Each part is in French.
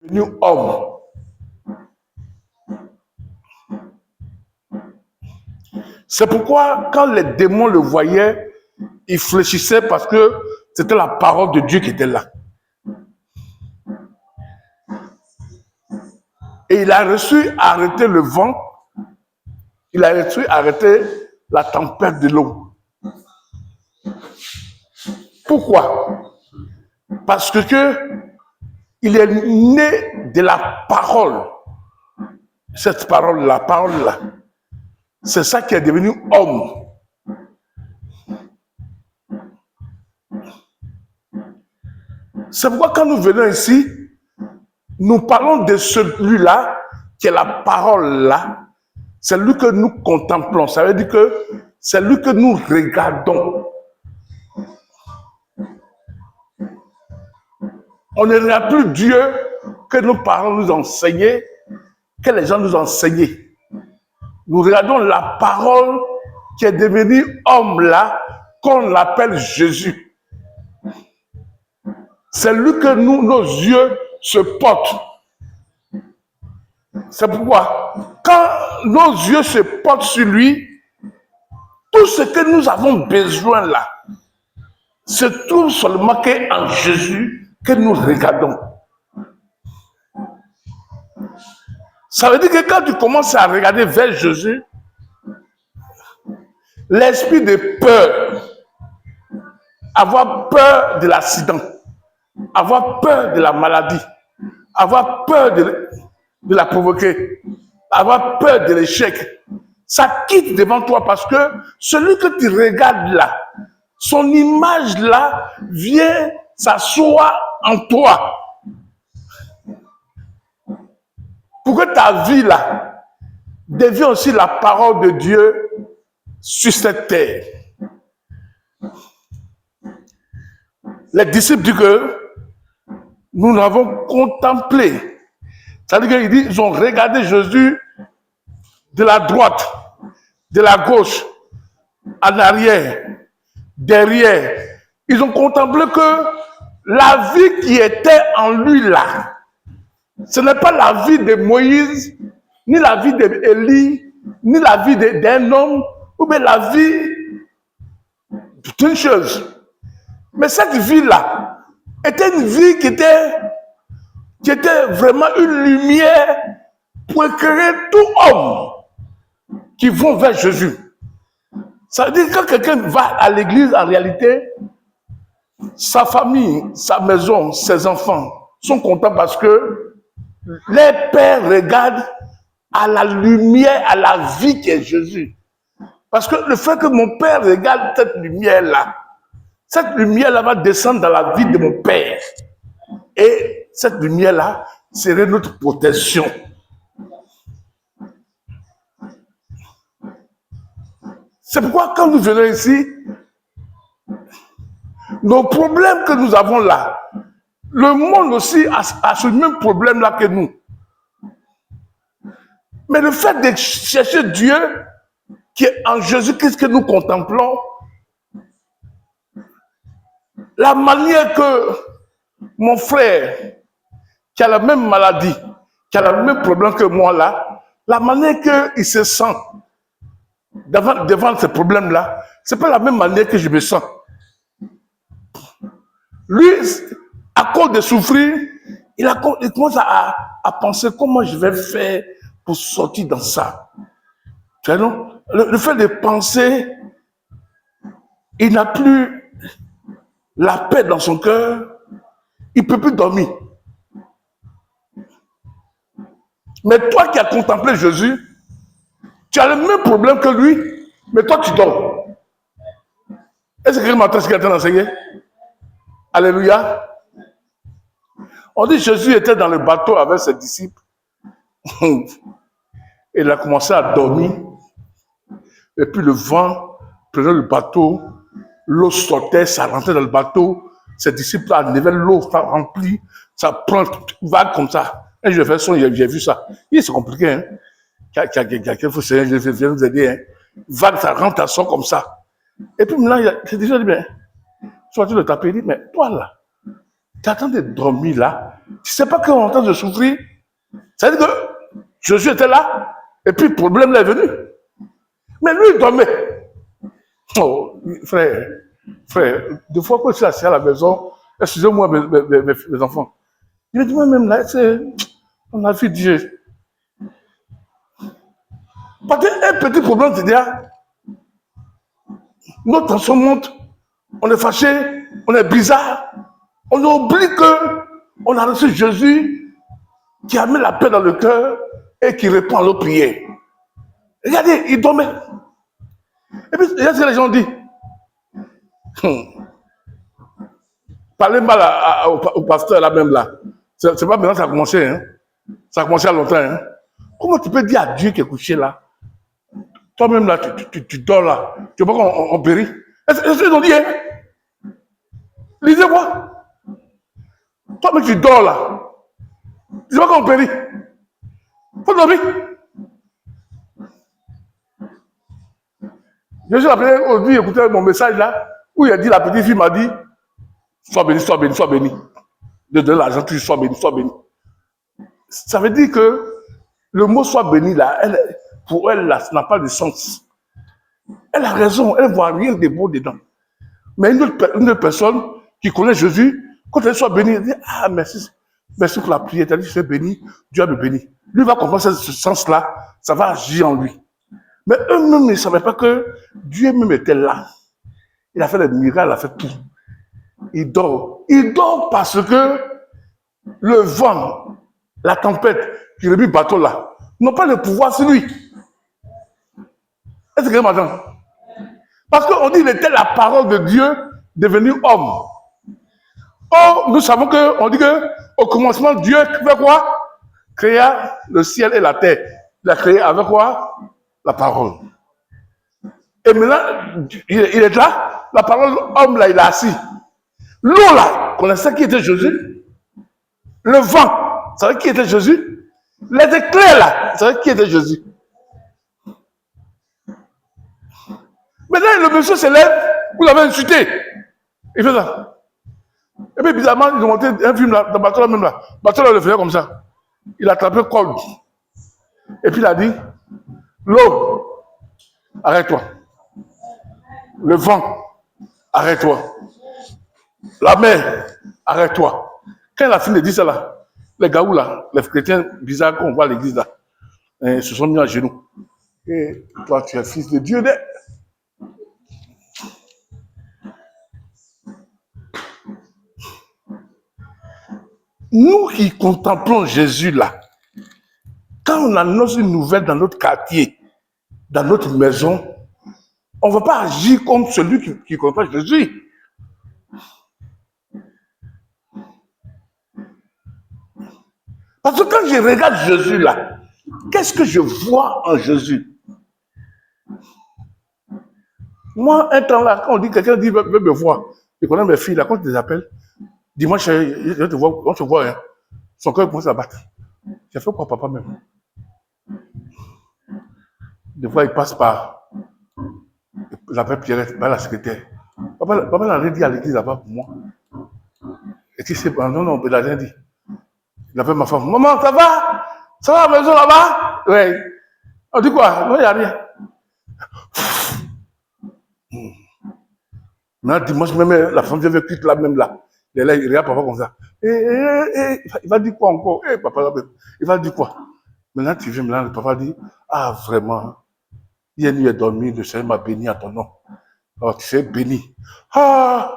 devenu homme. C'est pourquoi, quand les démons le voyaient, ils fléchissaient parce que c'était la parole de Dieu qui était là. Et il a reçu à arrêter le vent, il a reçu à arrêter la tempête de l'eau. Pourquoi? Parce que il est né de la parole. Cette parole, la parole là, c'est ça qui est devenu homme. C'est pourquoi quand nous venons ici, nous parlons de celui-là, qui est la parole là, c'est lui que nous contemplons. Ça veut dire que c'est lui que nous regardons. On ne regarde plus Dieu que nos parents nous enseignaient, que les gens nous enseignaient. Nous regardons la parole qui est devenue homme là, qu'on appelle Jésus. C'est lui que nos yeux se portent. C'est pourquoi, quand nos yeux se portent sur lui, tout ce que nous avons besoin là, se trouve seulement qu'en Jésus que nous regardons. Ça veut dire que quand tu commences à regarder vers Jésus, l'esprit de peur, avoir peur de l'accident, avoir peur de la maladie, avoir peur de la provoquer, avoir peur de l'échec, ça quitte devant toi parce que celui que tu regardes là, son image là vient s'asseoir en toi. Pour que ta vie là devienne aussi la parole de Dieu sur cette terre. Les disciples disent que nous l'avons contemplé. C'est-à-dire qu'ils ont regardé Jésus de la droite, de la gauche, en arrière, derrière. Ils ont contemplé que la vie qui était en lui là, ce n'est pas la vie de Moïse, ni la vie d'Élie, ni la vie d'un homme, ou bien la vie d'une chose. Mais cette vie-là était une vie qui était vraiment une lumière pour éclairer tout homme qui vont vers Jésus. Ça veut dire que quand quelqu'un va à l'église, en réalité, sa famille, sa maison, ses enfants sont contents parce que les pères regardent à la lumière, à la vie qui est Jésus. Parce que le fait que mon père regarde cette lumière-là va descendre dans la vie de mon père. Et cette lumière-là serait notre protection. C'est pourquoi quand nous venons ici, nos problèmes que nous avons là, le monde aussi a ce même problème-là que nous. Mais le fait de chercher Dieu, qui est en Jésus-Christ que nous contemplons, la manière que mon frère, qui a la même maladie, qui a le même problème que moi là, la manière qu'il se sent devant ces problèmes-là, ce n'est pas la même manière que je me sens. Lui, à cause de souffrir, il commence à penser comment je vais faire pour sortir dans ça. Tu vois, non? Le fait de penser, il n'a plus la paix dans son cœur, il ne peut plus dormir. Mais toi qui as contemplé Jésus, tu as le même problème que lui, mais toi tu dors. Est-ce que quelqu'un m'entend ce qu'il est en train d'enseigner? Alléluia. On dit que Jésus était dans le bateau avec ses disciples. Il a commencé à dormir. Et puis le vent prenait le bateau. L'eau sortait, ça rentrait dans le bateau. Ses disciples enlevaient l'eau, ça remplit. Ça prend une vague comme ça. Et je fais son, j'ai vu ça. C'est compliqué. Hein? Quelqu'un faut je viens vous aider. Hein? Vague, ça rentre, ça sort comme ça. Et puis maintenant, j'ai déjà dit, mais, soit tu le tapes, il dit, mais toi là, Tu es en train de dormir là. Tu ne sais pas qu'on est en train de souffrir. Ça veut dire que Jésus était là, et puis le problème là est venu. Mais lui, il dormait. Oh, frère, deux fois que je suis assis à la maison, excusez-moi mes enfants. Il me dit, moi-même là, on a vu Dieu. Parce qu'un petit problème, c'est-à-dire, notre tension monte, on est fâché, on est bizarre, on oublie que on a reçu Jésus qui a mis la paix dans le cœur et qui répond à nos prières. Regardez, il dormait. Et puis, regardez ce que les gens disent. Parler mal au pasteur là même là. C'est pas maintenant que ça a commencé. Hein? Ça a commencé à longtemps. Hein? Comment tu peux dire à Dieu qui est couché là? Toi-même là, tu dors là. Tu vois qu'on périt. Est-ce qu'ils ont dit, hein? Lisez quoi? Toi-même tu dors là. Tu vois qu'on périt. Faut dormir. Je suis appelé aujourd'hui, écoutez mon message là, où il a dit, la petite fille m'a dit, sois béni, sois béni, sois béni. De donner l'argent, tu sois béni, sois béni. Ça veut dire que le mot soit béni là, pour elle là, ça n'a pas de sens. Elle a raison, elle ne voit rien de beau dedans. Mais une autre personne qui connaît Jésus, quand elle soit bénie, elle dit, ah merci, merci pour la prière, tu as dit, je suis béni, Dieu me béni. Lui va comprendre ce sens-là, ça va agir en lui. Mais eux-mêmes ne savaient pas que Dieu même était là. Il a fait les miracles, il a fait tout. Il dort. Il dort parce que le vent, la tempête qui remue le bateau là, n'ont pas le pouvoir sur lui. Est-ce que maintenant? Parce qu'on dit qu'il était la parole de Dieu devenu homme. Or, nous savons qu'on dit qu'au commencement, Dieu fait quoi? Créa le ciel et la terre. Il a créé avec quoi? La parole. Et maintenant, il est là, la parole, homme là, il est assis. L'eau là, connaissait qui était Jésus. Le vent, savait qui était Jésus. Les éclairs là, savait qui était Jésus. Maintenant, le monsieur se lève, vous l'avez insulté. Il fait ça. Et puis bizarrement, ils ont monté un film là, dans Bateau là même là. Bateau là, le faisait comme ça. Il a attrapé corde. Et puis il a dit, l'eau, arrête-toi. Le vent, arrête-toi. La mer, arrête-toi. Quand il a fini de dire ça là, les gaous là, les chrétiens bizarres qu'on voit à l'église là, se sont mis à genoux. Et toi, tu es fils de Dieu. Nous qui contemplons Jésus là, quand on annonce une nouvelle dans notre quartier, dans notre maison, on ne va pas agir comme celui qui contemple Jésus. Parce que quand je regarde Jésus là, qu'est-ce que je vois en Jésus? Moi, un temps là, quand on dit quelqu'un dit veut me voir, je connais mes filles là, quand je les appelle, dimanche, je te vois, on se voit, hein, son cœur commence à battre. J'ai fait quoi, papa même? Des fois, il passe par, j'appelle Pierrette, par la secrétaire. Papa n'a rien dit à l'église là-bas pour moi. Et tu sais, non, il n'a rien dit. Il appelle ma femme, maman, ça va? Ça va à la maison là-bas? Oui. On dit quoi? Non, il n'y a rien. Maintenant, dimanche, même la femme vient quitte là, même là. Il regarde papa comme ça. Il va dire quoi encore? Papa, il va dire quoi? Maintenant, tu viens, maintenant, le papa dit, ah, vraiment, hier nuit est dormi, le Seigneur m'a béni à ton nom. Alors, tu es béni. Ah,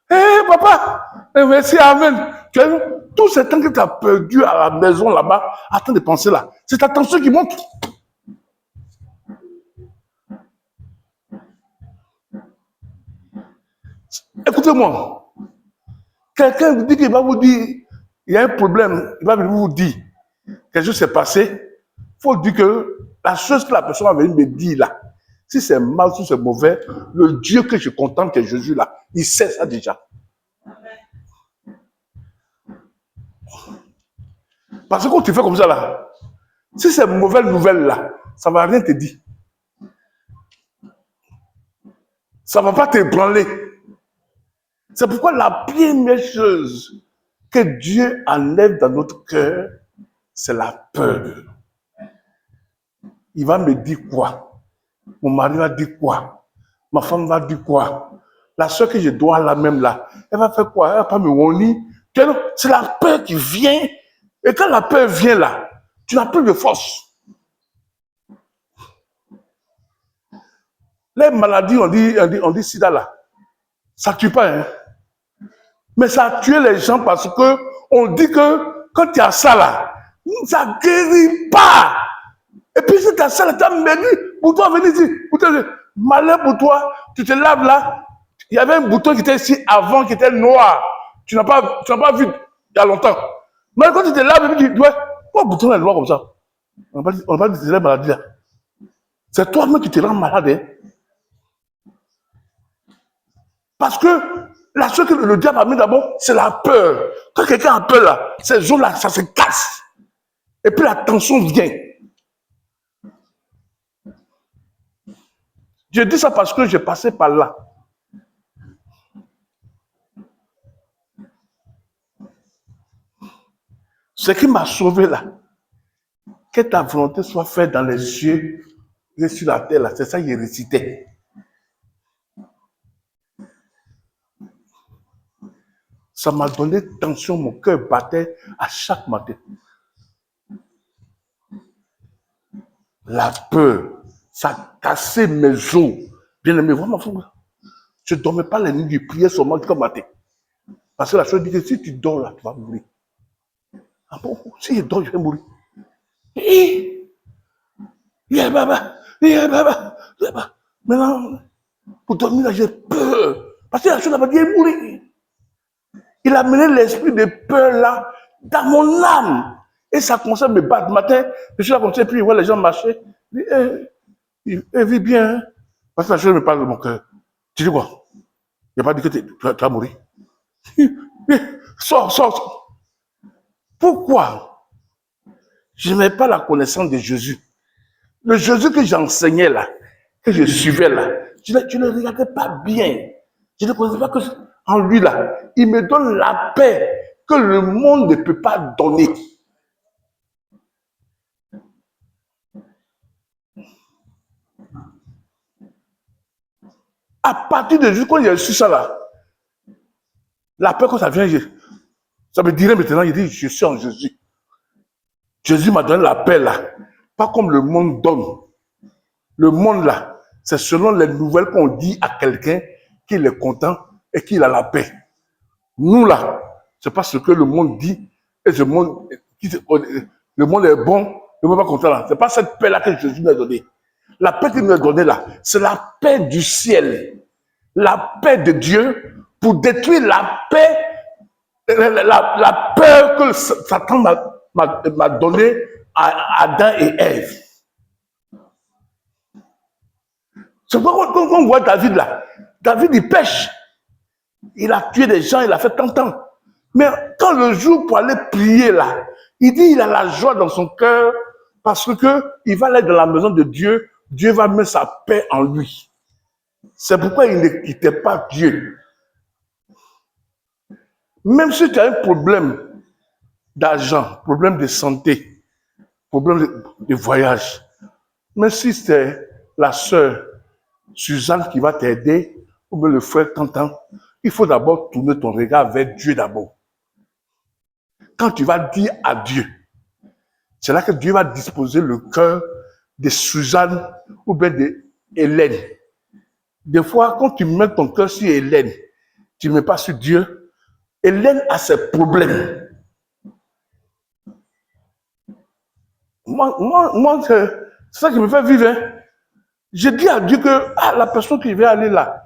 papa, merci, amen. Tu as vu, tout ce temps que tu as perdu à la maison là-bas, à train de penser là, c'est ta tension qui monte. Écoutez-moi, quelqu'un vous dit qu'il va vous dire, il y a un problème, il va vous dire, quelque chose s'est passé, il faut dire que la chose que la personne va venir me dire là, si c'est mal, si c'est mauvais, le Dieu que je contemple, qui est Jésus là, il sait ça déjà. Parce que quand tu fais comme ça là, si c'est mauvaise nouvelle là, ça ne va rien te dire. Ça ne va pas t'ébranler. C'est pourquoi la première chose que Dieu enlève dans notre cœur, c'est la peur. Il va me dire quoi? Mon mari va dire quoi? Ma femme va dire quoi? La soeur que je dois là même là, elle va faire quoi? Elle va pas me honner. C'est la peur qui vient. Et quand la peur vient là, tu n'as plus de force. Les maladies, on dit sida là, ça ne tue pas. Hein? Mais ça a tué les gens parce que on dit que quand tu as ça là, ça ne guérit pas. Et puis si tu as ça là, tu as maigri. Pour toi, venir ici. Malheur pour toi, tu te laves là. Il y avait un bouton qui était ici avant, qui était noir. Tu n'as pas vu il y a longtemps. Mais quand tu te laves, tu dis, ouais, pourquoi le bouton est noir comme ça? On n'a pas dit que c'est la maladie là. C'est toi-même qui te rends malade. Hein? Parce que la chose que le diable a mis d'abord, c'est la peur. Quand quelqu'un a peur là, ces zones-là, ça se casse. Et puis la tension vient. Je dis ça parce que j'ai passé par là. Ce qui m'a sauvé là, que ta volonté soit faite dans les cieux et sur la terre là, c'est ça qu'il récitait. Ça m'a donné tension, mon cœur battait à chaque matin. La peur, ça a cassé mes os. Bien aimé, vraiment, je ne dormais pas la nuit, je priais seulement comme matin. Parce que la chose dit que si tu dors là, tu vas mourir. Ah bon, si je dors, je vais mourir. Maintenant, pour dormir là, j'ai peur. Parce que la chose m'a dit, mourir. Il a mené l'esprit de peur là dans mon âme. Et ça commençait à me battre. Le matin, je suis là comme ça, puis je vois les gens marcher. Je dis, vis bien. Hein? Parce que la chose me parle de mon cœur. Tu dis quoi? Il n'a pas dit que tu vas mourir. Sors. Pourquoi? Je n'avais pas la connaissance de Jésus. Le Jésus que j'enseignais là, que je suivais là, je ne le regardais pas bien. Je ne connaissais pas que en lui là, il me donne la paix que le monde ne peut pas donner. À partir de quand il a su ça là, la paix quand ça vient, ça me dirait maintenant, il dit, je suis en Jésus. Jésus m'a donné la paix là, pas comme le monde donne. Le monde là, c'est selon les nouvelles qu'on dit à quelqu'un qu'il est content et qu'il a la paix. Nous là, c'est pas ce que le monde dit et le monde est bon, le monde n'est pas content là. C'est pas cette paix là que Jésus nous a donnée. La paix qu'il nous a donnée là, c'est la paix du ciel, la paix de Dieu pour détruire la paix, la peur que Satan m'a donnée à Adam et Ève. C'est pourquoi quand on voit David là, David il pêche. Il a tué des gens, il a fait tant de temps. Mais quand le jour pour aller prier là, il dit il a la joie dans son cœur parce que il va aller dans la maison de Dieu, Dieu va mettre sa paix en lui. C'est pourquoi il ne quittait pas Dieu. Même si tu as un problème d'argent, problème de santé, problème de voyage, même si c'est la sœur Suzanne qui va t'aider, ou bien le frère Quentin, il faut d'abord tourner ton regard vers Dieu d'abord. Quand tu vas dire à Dieu, c'est là que Dieu va disposer le cœur de Suzanne ou bien de Hélène. Des fois, quand tu mets ton cœur sur Hélène, tu ne mets pas sur Dieu. Hélène a ses problèmes. Moi c'est ça qui me fait vivre. Hein. Je dis à Dieu que la personne qui va aller là,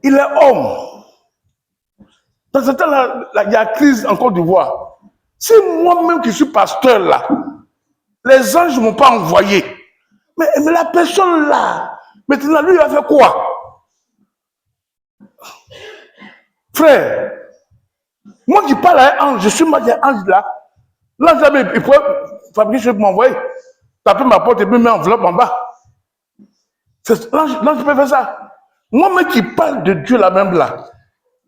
il est homme. Dans ce temps-là, il y a crise en Côte d'Ivoire. Si moi-même qui suis pasteur là, les anges ne m'ont pas envoyé. Mais la personne là, maintenant lui, il va faire quoi? Frère, moi qui parle à un ange, je suis moi qui ai un ange là. L'ange là, il pourrait fabriquer ce pour m'envoyer. Taper ma porte et puis mettre enveloppe en bas. L'ange peut faire ça. Moi-même qui parle de Dieu là même là,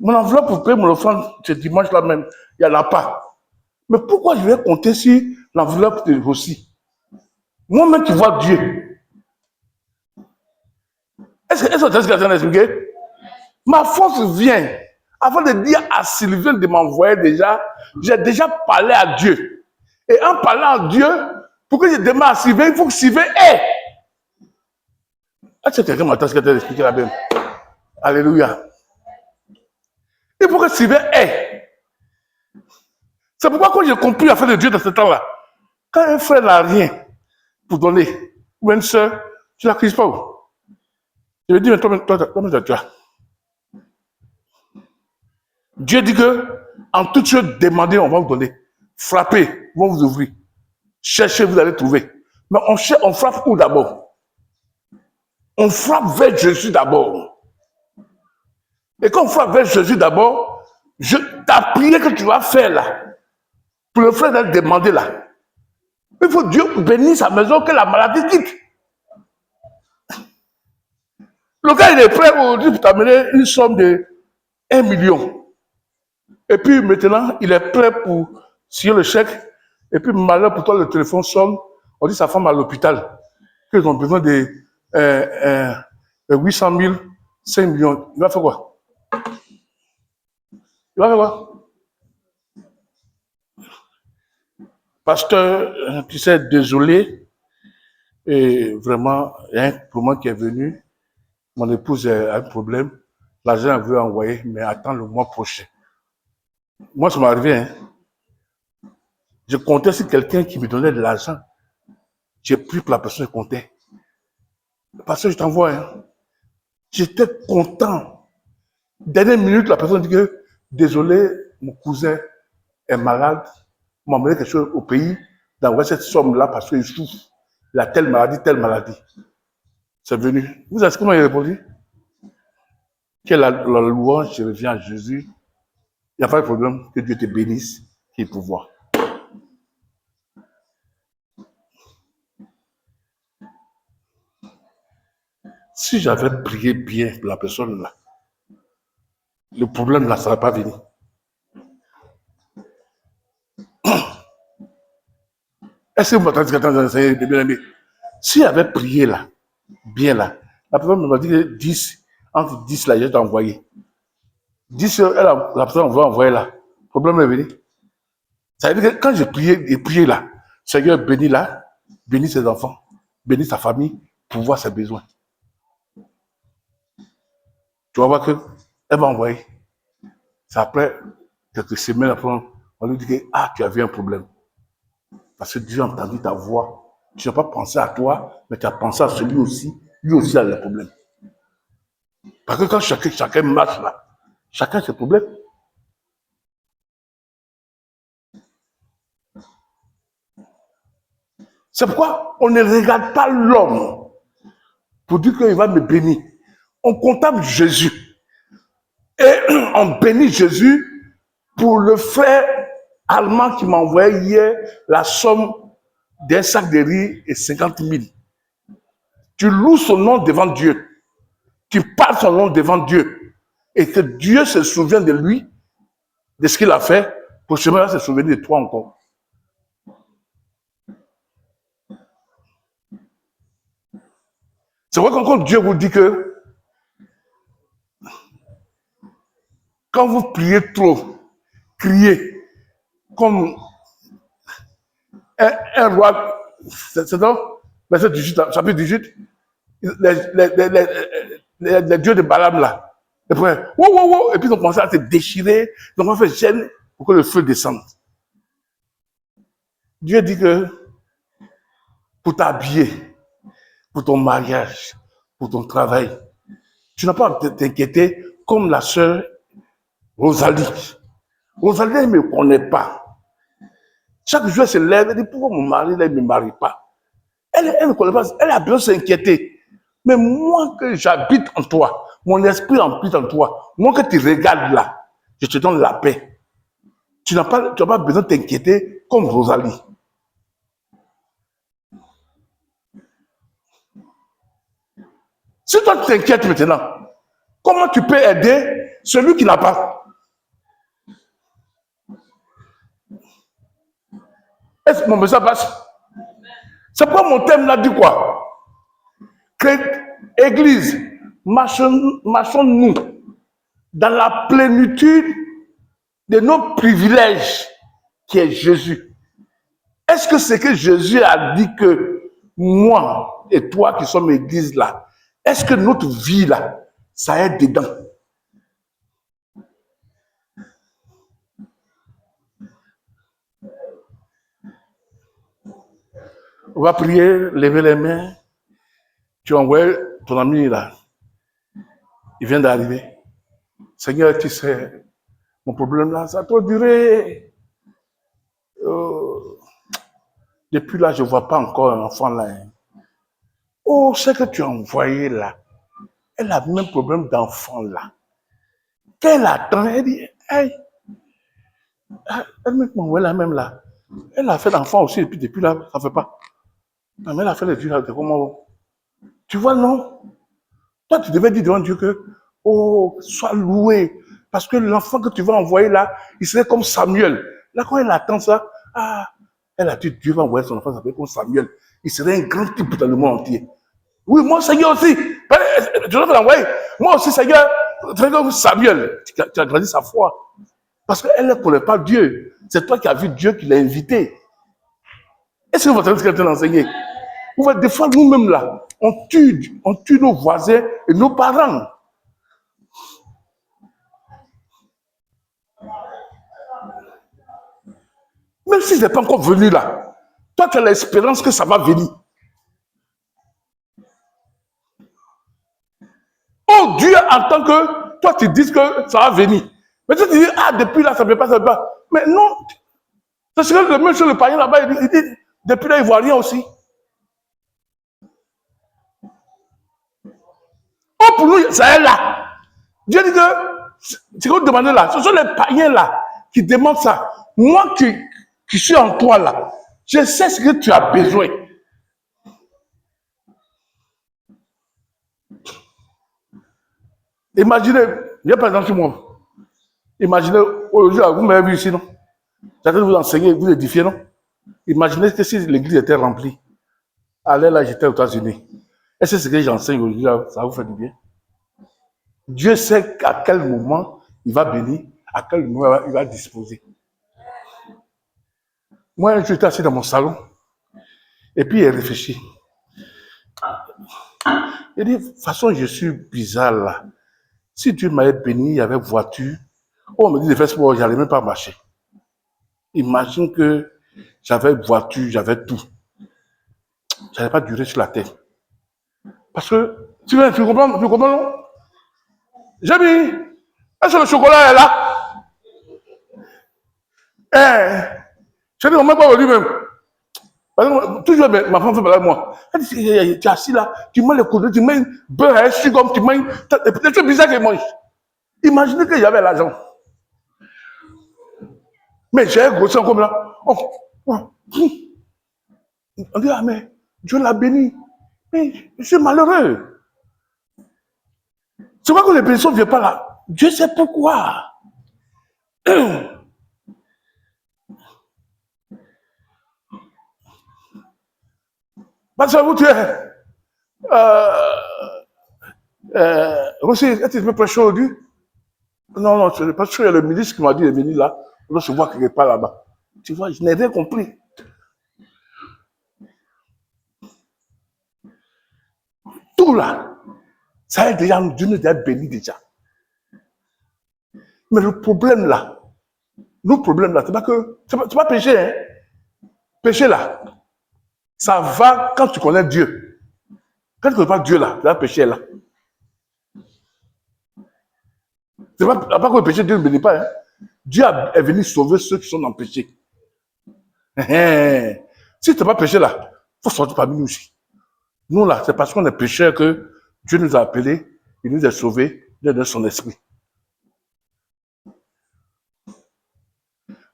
Mon enveloppe pour payer mon offrande ce dimanche-là même, il n'y en a pas. Mais pourquoi je vais compter sur l'enveloppe de aussi? Moi-même qui vois Dieu. Est-ce que tu as ce que expliqué? Ma force vient. Avant de dire à Sylvain de m'envoyer déjà, j'ai déjà parlé à Dieu. Et en parlant à Dieu, pour que je demande à Sylvain, il faut que Sylvain ait. Est-ce que quelqu'un m'entend ce que tu as expliqué là-bas? Alléluia. Il faut que Sylvain ait. C'est pourquoi quand j'ai compris la fin de Dieu dans ce temps-là, quand un frère n'a rien pour donner, ou une soeur, tu ne la crises pas. Je lui dis, mais toi, tu as. Dieu dit que, en toute chose, demandez, on va vous donner. Frappez, on va vous ouvrir. Cherchez, vous allez trouver. Mais on frappe où d'abord? On frappe vers Jésus d'abord. Et quand on frappe vers Jésus d'abord, ta prière que tu vas faire là, pour le frère d'aller demander là, il faut Dieu bénir sa maison, que la maladie quitte. Le gars, il est prêt aujourd'hui pour t'amener une somme de 1 million. Et puis maintenant, il est prêt pour signer le chèque. Et puis, malheur pour toi, le téléphone sonne. On dit sa femme à l'hôpital. Qu'ils ont besoin de 800 000, 5 millions. Il va faire quoi? Il va faire quoi? Pasteur, tu sais, désolé. Et vraiment, il y a un moment qui est venu. Mon épouse a un problème. L'argent veut envoyer, mais attends le mois prochain. Moi, ça m'est arrivé. Hein. Je comptais sur quelqu'un qui me donnait de l'argent. J'ai pris pour la personne qui comptait. Parce que je t'envoie. Hein. J'étais content. Dernière minute, la personne dit que désolé, mon cousin est malade. M'a amené quelque chose au pays d'envoyer cette somme-là parce qu'il souffre. Il a telle maladie, telle maladie. C'est venu. Vous savez comment il a répondu? Que la louange, je reviens à Jésus. Il n'y a pas de problème. Que Dieu te bénisse, qu'il pouvoir. Si j'avais prié bien pour la personne là, le problème là, ça ne serait pas venu. Est-ce que vous m'entendez ce que bien aimé? Si j'avais prié là, bien là, la personne m'a dit que 10, entre 10 là, je vais t'envoyer. 10, la personne va envoyer là. Le problème est venu. Ça veut dire que quand j'ai prié là, Seigneur bénis là, bénis ses enfants, bénis sa famille, pour voir ses besoins. Tu vas voir qu'elle va envoyer. C'est après quelques semaines après, on lui dit que tu avais un problème. Parce que Dieu a entendu ta voix. Tu n'as pas pensé à toi, mais tu as pensé à celui aussi. Lui aussi a des problèmes. Parce que quand chacun marche là, chacun a ses problèmes. C'est pourquoi on ne regarde pas l'homme pour dire qu'il va me bénir. On contemple Jésus. Et on bénit Jésus pour le frère allemand qui m'a envoyé hier la somme d'un sac de riz et 50 000. Tu loues son nom devant Dieu. Tu parles son nom devant Dieu. Et que Dieu se souvienne de lui, de ce qu'il a fait, pour ce moment se souvenir de toi encore. C'est vrai qu'encore Dieu vous dit que quand vous priez trop, criez comme un roi, c'est donc, verset 18, chapitre 18, les dieux de Balaam là, et puis ils ont commencé à se déchirer, ils ont fait gêne pour que le feu descende. Dieu dit que pour t'habiller, pour ton mariage, pour ton travail, tu n'as pas à t'inquiéter comme la sœur Rosalie. Rosalie ne me connaît pas. Chaque jour, elle se lève, elle dit pourquoi mon mari ne me marie pas. Elle ne connaît pas, elle a besoin de s'inquiéter. Mais moi que j'habite en toi, mon esprit habite en toi, moi que tu regardes là, je te donne la paix. Tu n'as pas besoin de t'inquiéter comme Rosalie. Si toi tu t'inquiètes maintenant, comment tu peux aider celui qui n'a pas. Est-ce que mon message passe? C'est pas mon thème là, dit quoi? Que Église, marchons-nous dans la plénitude de nos privilèges qui est Jésus. Est-ce que c'est que Jésus a dit que moi et toi qui sommes Église là, est-ce que notre vie là, ça est dedans? On va prier, lever les mains. Tu envoies ton ami là. Il vient d'arriver. Seigneur, tu sais, mon problème là, ça a trop duré. Depuis là, je ne vois pas encore un enfant là. Oh, ce que tu as envoyé là, elle a le même problème d'enfant là. Qu'elle attend, elle dit, hey, elle m'a envoyé la même là. Elle a fait l'enfant aussi, et puis depuis là, ça ne fait pas. Non, mais elle a fait les yeux là, comment? Tu vois, non? Toi, tu devais dire devant Dieu que, oh, sois loué. Parce que l'enfant que tu vas envoyer là, il serait comme Samuel. Là, quand elle attend ça, ah, elle a dit, Dieu va envoyer son enfant, ça s'appelle comme Samuel. Il serait un grand type dans le monde entier. Oui, moi, Seigneur aussi. Je dois l'envoyer. Moi aussi, Seigneur, c'est comme Samuel. Tu as grandi sa foi. Parce qu'elle ne connaît pas Dieu. C'est toi qui as vu Dieu qui l'a invité. Est-ce que vous entendez ce qu'elle est en train d'enseigner? Des fois, nous-mêmes là, on tue nos voisins et nos parents. Même si ce n'est pas encore venu là, toi, tu as l'espérance que ça va venir. Oh, Dieu attend que toi, tu dises que ça va venir. Mais tu te dis, ah, depuis là, ça ne peut pas, ça ne peut pas. Mais non, parce que le monsieur, le païen là-bas, il dit, depuis là, il ne voit rien aussi. Oh, pour nous, ça est là. Dieu dit que, ce que vous demandez là, ce sont les païens là qui demandent ça. Moi qui suis en toi là, je sais ce que tu as besoin. Imaginez, viens par exemple sur moi. Imaginez, aujourd'hui, vous m'avez vu ici, non? J'allais vous enseigner, vous édifier, non? Imaginez que si l'église était remplie, allez là, j'étais aux États-Unis. Est-ce que ce que j'enseigne aujourd'hui, ça vous fait du bien? Dieu sait à quel moment il va bénir, à quel moment il va disposer. Moi, j'étais assis dans mon salon, et puis il réfléchit. Il dit, de toute façon, je suis bizarre là. Si Dieu m'avait béni avec voiture, oh, on me dit de faire sport, j'allais même pas marcher. Imagine que j'avais voiture, j'avais tout. Je n'allais pas durer sur la terre. Parce que, tu comprends, non? J'ai mis, est-ce que le chocolat est là? Je dis, on m'a pas lui-même. Toujours, ma femme fait avec moi. Elle dit, tu es assis là, tu manges les coudes, tu manges beurre à sucre, tu manges. C'est tout bizarre qu'elle mange. Imaginez que j'avais l'argent. Mais j'ai grossi comme là. On dit, ah, mais Dieu l'a béni. Mais je suis malheureux. C'est vrai que les personnes ne viennent pas là. Dieu sait pourquoi. Parce que vous, tu es. Rossi, est-ce que tu peux prêcher aujourd'hui? Non, non, parce qu'il y a le ministre qui m'a dit, il est venu là. On doit se voir quelque part là-bas. Tu vois, je n'ai rien compris. Tout là, ça est déjà, Dieu nous a béni déjà. Mais le problème là, c'est pas que, c'est pas péché, hein. Péché là, ça va quand tu connais Dieu. Quand tu ne connais pas Dieu là, le péché est là. C'est pas que le péché, Dieu ne bénit pas, hein. Dieu est venu sauver ceux qui sont dans le péché. Si tu n'as pas péché là, il faut sortir parmi nous aussi. Nous là, c'est parce qu'on est pécheurs que Dieu nous a appelés, il nous a sauvés, il nous a donné son esprit.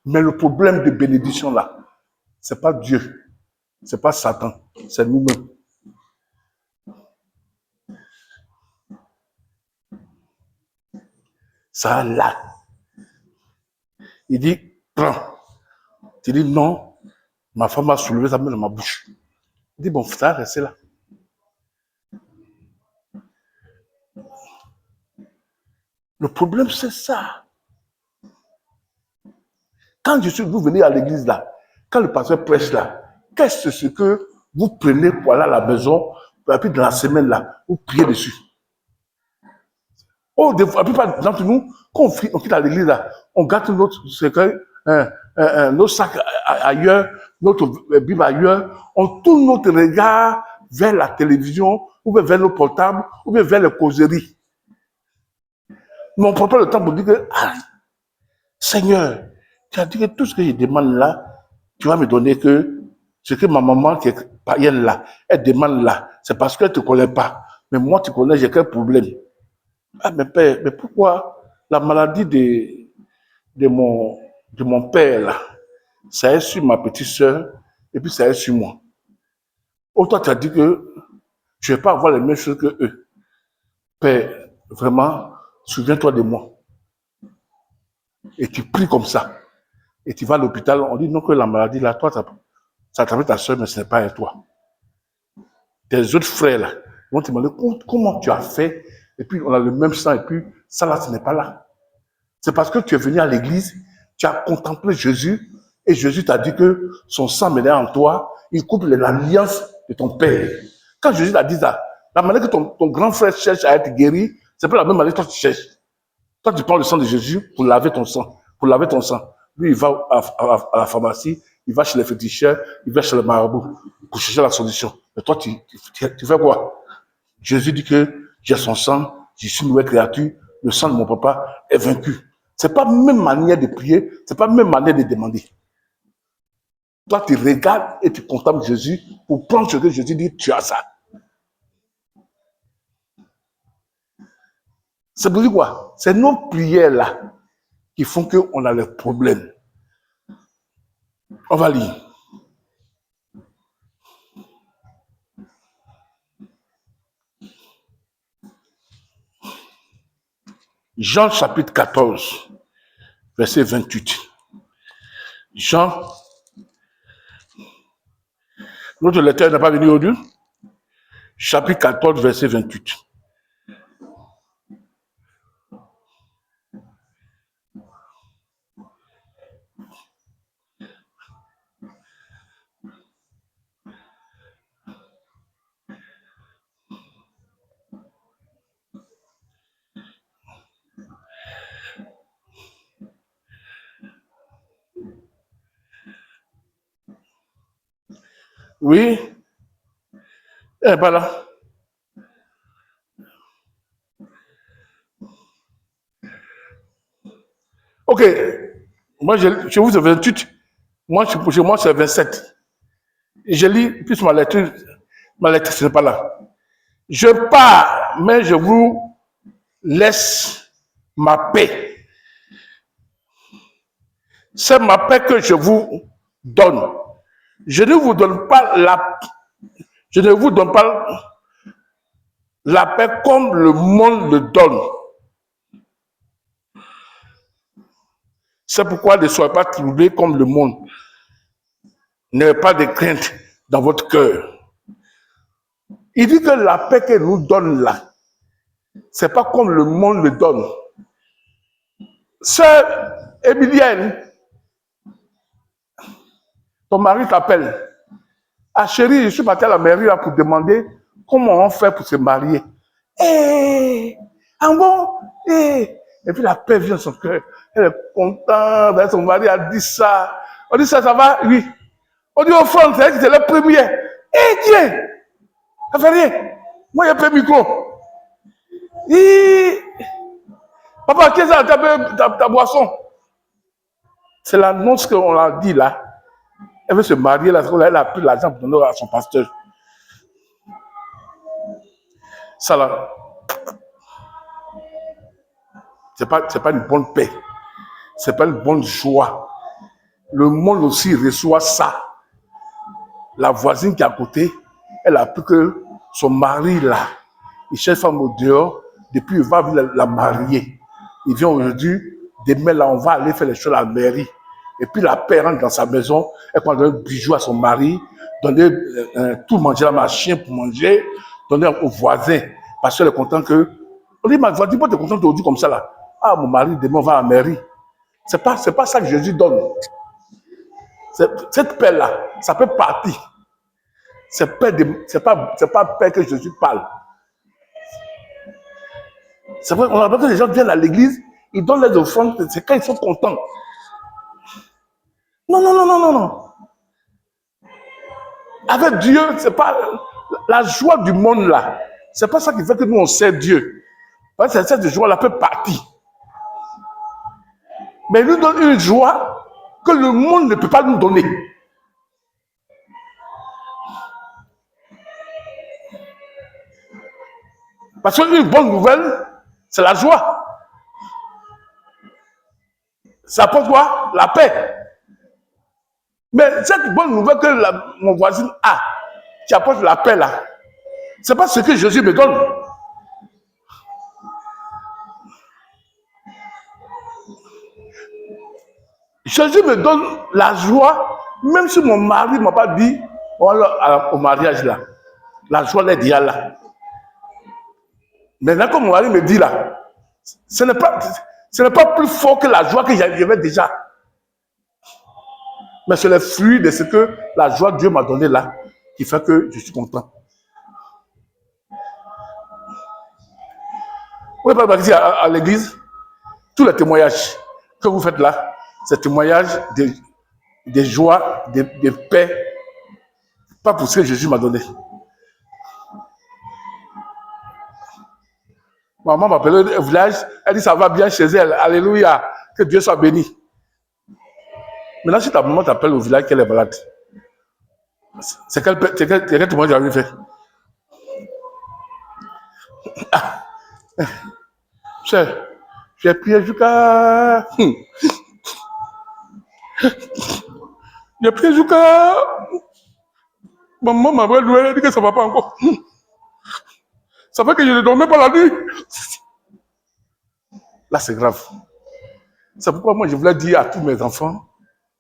Mais le problème de bénédiction là, c'est pas Dieu, c'est pas Satan, c'est nous-mêmes. ça là. Il dit, prends. Tu dis non, ma femme a soulevé sa main dans ma bouche. Il dit, bon, ça reste là. Le problème, c'est ça. Quand vous venez à l'église là, quand le pasteur prêche là, qu'est-ce que vous prenez pour aller à la maison, et puis dans la semaine là, vous priez dessus? Oh, la plupart d'entre nous, quand on quitte à l'église là, on garde notre secret, notre sac ailleurs, notre Bible ailleurs, on tourne notre regard vers la télévision, ou bien vers nos portables, ou bien vers les causeries. Mais on ne prend pas le temps pour dire que, ah, Seigneur, tu as dit que tout ce que je demande là, tu vas me donner que ce que ma maman qui est païenne là, elle demande là, c'est parce qu'elle ne te connaît pas. Mais moi, tu connais, j'ai quel problème? Ah, mais père, mais pourquoi la maladie de mon père là, ça est sur ma petite soeur et puis ça est sur moi? Oh, toi, tu as dit que je ne vais pas avoir les mêmes choses que eux. Père, vraiment, souviens-toi de moi. Et tu pries comme ça. Et tu vas à l'hôpital, on dit non que la maladie là, toi, ça t'appelle ta soeur, mais ce n'est pas à toi. Tes autres frères là, vont te demander comment tu as fait, et puis on a le même sang, et puis ça là, ce n'est pas là. C'est parce que tu es venu à l'église, tu as contemplé Jésus, et Jésus t'a dit que son sang menait en toi, il coupe l'alliance de ton père. Quand Jésus t'a dit ça, la manière que ton grand frère cherche à être guéri, c'est pas la même manière que toi tu cherches. Toi, tu prends le sang de Jésus pour laver ton sang. Lui, il va à la pharmacie, il va chez les féticheurs, il va chez le marabout pour chercher la solution. Mais toi, tu fais quoi? Jésus dit que j'ai son sang, je suis une nouvelle créature, le sang de mon papa est vaincu. C'est pas la même manière de prier, c'est pas la même manière de demander. Toi, tu regardes et tu contemples Jésus pour prendre ce que Jésus dit, tu as ça. C'est pour dire quoi? C'est nos prières là qui font qu'on a les problèmes. On va lire. Jean chapitre 14, verset 28. Jean, notre lecteur n'est pas venu aujourd'hui. Chapitre 14, verset 28. Oui, elle n'est pas là. Ok, moi je vous ai 28, moi c'est 27. Et je lis plus ma lecture, ce n'est pas là. Je pars, mais je vous laisse ma paix. C'est ma paix que je vous donne. Je ne vous donne pas la paix comme le monde le donne. C'est pourquoi ne soyez pas troublés comme le monde. N'ayez pas de crainte dans votre cœur. Il dit que la paix qu'il nous donne là, c'est pas comme le monde le donne. Sœur Emilienne, ton mari t'appelle. Ah chérie, je suis parti à la mairie là pour demander comment on fait pour se marier. Ah bon? Et puis la paix vient dans son cœur. Elle est contente, son mari a dit ça. On dit ça va? Oui. On dit au front, c'est elle qui était la première. Dieu! Ça fait rien. Moi, il n'y a pas de micro. Papa, qu'est-ce que c'est ta boisson? C'est l'annonce qu'on a dit là. Elle veut se marier là, elle a pris l'argent pour donner à son pasteur. Ça là, c'est pas une bonne paix. C'est pas une bonne joie. Le monde aussi reçoit ça. La voisine qui est à côté, elle a appris que son mari là, il cherche femme au dehors, depuis il va la marier. il vient aujourd'hui, demain là, on va aller faire les choses à la mairie. Et puis la paix rentre dans sa maison, elle prend un bijou à son mari, donner tout manger à ma chien pour manger, donner aux voisins, parce qu'elle est contente que... On dit, ma voisine, pourquoi tu es contente aujourd'hui comme ça là? Ah, mon mari, demain on va à la mairie. C'est pas ça que Jésus donne. Cette paix-là, ça peut partir. C'est pas paix que Jésus parle. C'est vrai, on a besoin que les gens viennent à l'église, ils donnent les offrandes, c'est quand ils sont contents. Non, non, non, non, non, non. Avec Dieu, c'est pas la joie du monde là. C'est pas ça qui fait que nous on sert Dieu. Parce que cette joie-là peut partir. Mais il nous donne une joie que le monde ne peut pas nous donner. Parce qu'une bonne nouvelle, c'est la joie. Ça apporte quoi? La paix. Mais cette bonne nouvelle que mon voisin a, qui apporte la paix là, c'est pas ce que Jésus me donne. Jésus me donne la joie, même si mon mari ne m'a pas dit au mariage là. La joie est déjà là. Maintenant, comme mon mari me dit là, ce n'est pas plus fort que la joie que j'avais déjà. Mais c'est le fruit de ce que la joie que Dieu m'a donné là, qui fait que je suis content. Vous pouvez pas ici à l'église, tous les témoignages que vous faites là, c'est témoignages de joie, de paix, pas pour ce que Jésus m'a donné. Maman m'appelait au village, elle dit ça va bien chez elle, alléluia, que Dieu soit béni. Maintenant, si ta maman t'appelle au village qu'elle est malade, c'est quel témoignage j'avais fait? Ah, j'ai prié jusqu'à... J'ai prié jusqu'à... Maman m'avait loué, elle a dit que ça ne va pas encore. Ça fait que je ne dormais pas la nuit. Là, c'est grave. C'est pourquoi moi, je voulais dire à tous mes enfants,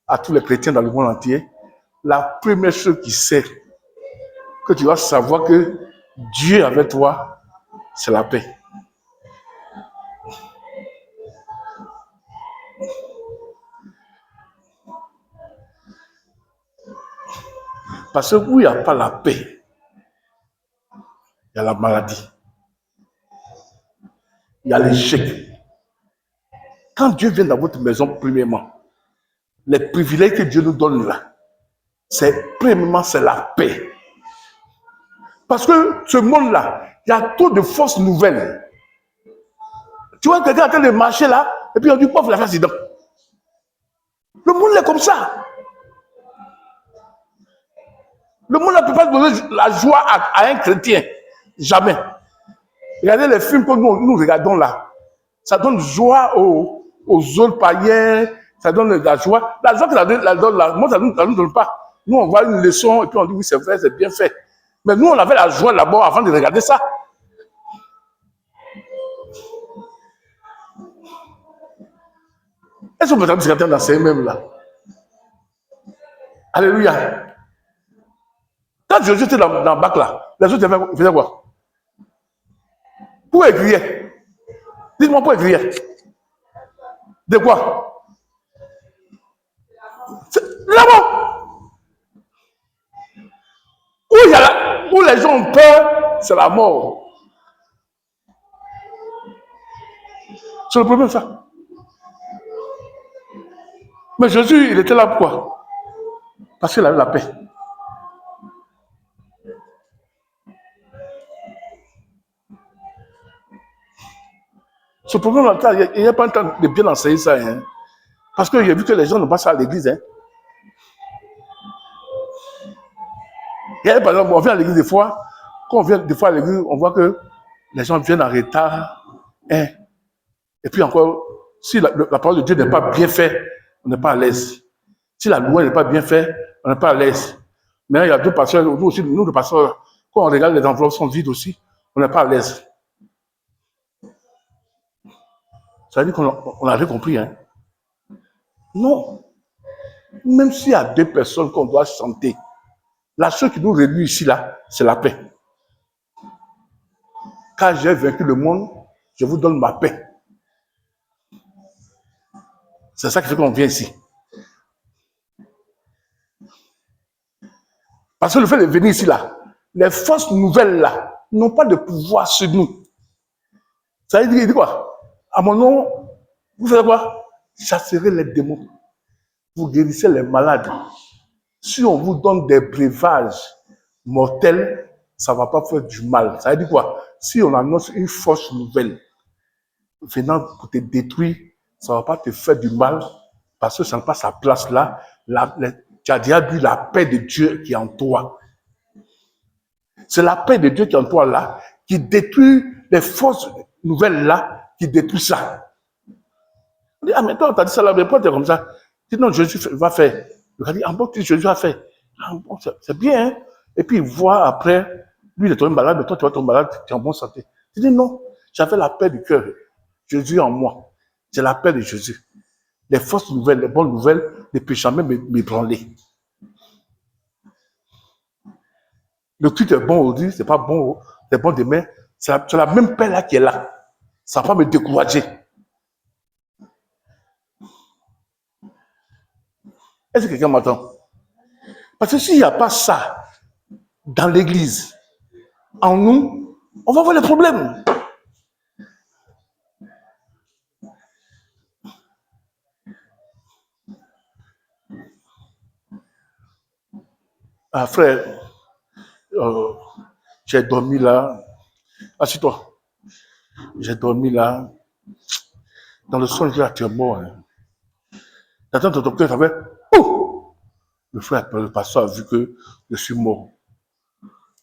à tous les chrétiens dans le monde entier, la première chose qui sait que tu dois savoir que Dieu est avec toi, c'est la paix. Parce que où il n'y a pas la paix, il y a la maladie, il y a l'échec. Quand Dieu vient dans votre maison, premièrement, les privilèges que Dieu nous donne là, premièrement, c'est la paix. Parce que ce monde-là, il y a trop de fausses nouvelles. Tu vois quelqu'un en train de marcher là, et puis on dit, pauvre, il a fait accident. Le monde est comme ça. Le monde ne peut pas donner la joie à un chrétien. Jamais. Regardez les films que nous regardons là. Ça donne joie aux autres païens. Ça donne la joie. La joie que la donne là, moi, ça ne nous donne pas. Nous, on voit une leçon et puis on dit, oui, c'est vrai, c'est bien fait. Mais nous, on avait la joie là-bas avant de regarder ça. Est-ce qu'on peut entendre quelqu'un dans ces mêmes là? Alléluia. Quand Jésus était dans le bac là, les autres faisaient quoi? Pour écrire. Dites-moi pour écrire. De quoi? Là-bas. Où les gens ont peur, c'est la mort. C'est le problème, ça. Mais Jésus, il était là pourquoi? Parce qu'il avait la paix. Ce problème-là, il n'y a pas le temps de bien enseigner ça. Hein? Parce que j'ai vu que les gens ne passent pas à l'église. Hein? Et par exemple, on vient à l'église des fois, quand on vient des fois à l'église, on voit que les gens viennent en retard. Hein? Et puis encore, si la parole de Dieu n'est pas bien faite, on n'est pas à l'aise. Si la loi n'est pas bien faite, on n'est pas à l'aise. Mais il y a deux pasteurs, nous aussi, nous le pasteurs, quand on regarde les enveloppes sont vides aussi, on n'est pas à l'aise. Ça veut dire qu'on avait compris, hein? Non. Même s'il y a deux personnes qu'on doit chanter, la chose qui nous réunit ici, là, c'est la paix. Car j'ai vaincu le monde, je vous donne ma paix. C'est ça qui fait qu'on vient ici. Parce que le fait de venir ici, là, les fausses nouvelles, là, n'ont pas de pouvoir sur nous. Ça veut dire quoi? À mon nom, vous faites quoi? Chasserez les démons. Vous guérissez les malades. Si on vous donne des breuvages mortels, ça ne va pas faire du mal. Ça veut dire quoi? Si on annonce une fausse nouvelle venant pour te détruire, ça ne va pas te faire du mal parce que ça n'a pas sa place là. Tu as déjà vu la paix de Dieu qui est en toi. C'est la paix de Dieu qui est en toi là, qui détruit les fausses nouvelles là, qui détruit ça. On dit, ah, mais toi, on t'a dit ça là, mais pourquoi tu es comme ça? Dis non, Jésus va faire. Il a dit, ah bon, Jésus a fait. Ah, bon, c'est bien, hein? Et puis il voit après, lui il est tombé malade, mais toi tu vas tomber malade, tu es en bonne santé. Tu dis non, j'avais la paix du cœur. Jésus en moi. C'est la paix de Jésus. Les fausses nouvelles, les bonnes nouvelles ne peuvent jamais m'ébranler. Le culte est bon aujourd'hui, c'est pas bon, c'est bon demain. C'est la même paix là qui est là. Ça ne va pas me décourager. Est-ce que quelqu'un m'entend? Parce que s'il n'y a pas ça dans l'église, en nous, on va avoir les problèmes. Ah, frère, j'ai dormi là. Assis-toi. J'ai dormi là. Dans le songe, là, tu es mort. Hein. T'attends ton cœur, ça fait. Ouh! Le frère, le pasteur a vu que je suis mort.